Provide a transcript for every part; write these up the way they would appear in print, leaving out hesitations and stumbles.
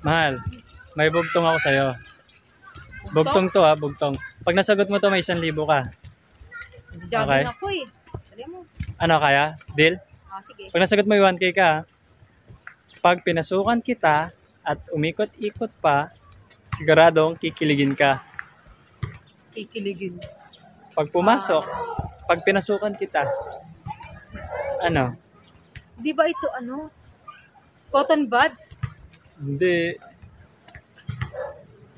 Mahal, may bugtong ako sa'yo. Bugtong to ha, bugtong. Pag nasagot mo to, may 1,000 ka. Jogging Okay. ako eh. Sabi mo. Ano kaya? Deal? Sige. Pag nasagot mo yung 1K ka, ha? Pag pinasukan kita at umikot-ikot pa, siguradong kikiligin ka. Kikiligin. Pag pumasok, pag pinasukan kita, ano? Di ba ito ano? Cotton buds? Hindi.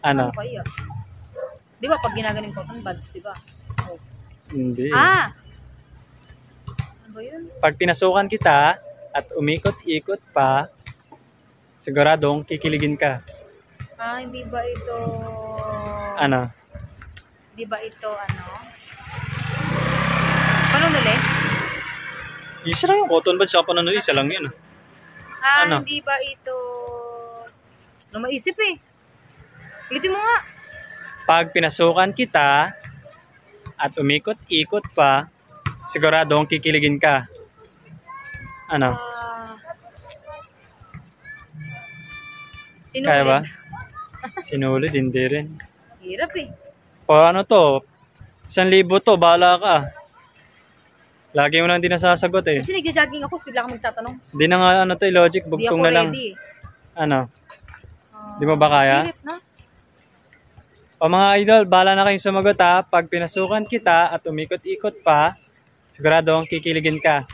Ano? Ano kaya? Di ba pag ginagaling cotton buds, di ba? Oh. Hindi. Ah! Ano ba yun? Pag pinasukan kita at umikot-ikot pa, siguradong kikiligin ka. Ah, hindi ba ito... Ano? Di ba ito ano? Paano nuli? Isa lang yung cotton bud, siya pa na isa lang yun. Ah, Ano? hindi ba ito... Ano maisip eh? Ulitin mo nga. Pag pinasukan kita at umikot-ikot pa, siguradong kikiligin ka. Ano? Ah... Kaya ba? Sinulid. Sinulid, hindi rin. Hirap eh. O ano to? 1,000 to, bahala ka. Lagi mo na hindi nasasagot eh. Kasi nag-jogging ako, so bigla ka magtatanong. Hindi na nga ano to, logic, Hindi bugtong ako na lang. ready eh. Ano? Di mo ba kaya? Silit na. O mga idol, bahala na kayong sumagot ha. Pag pinasukan kita at umikot-ikot pa, siguradong kikiligin ka.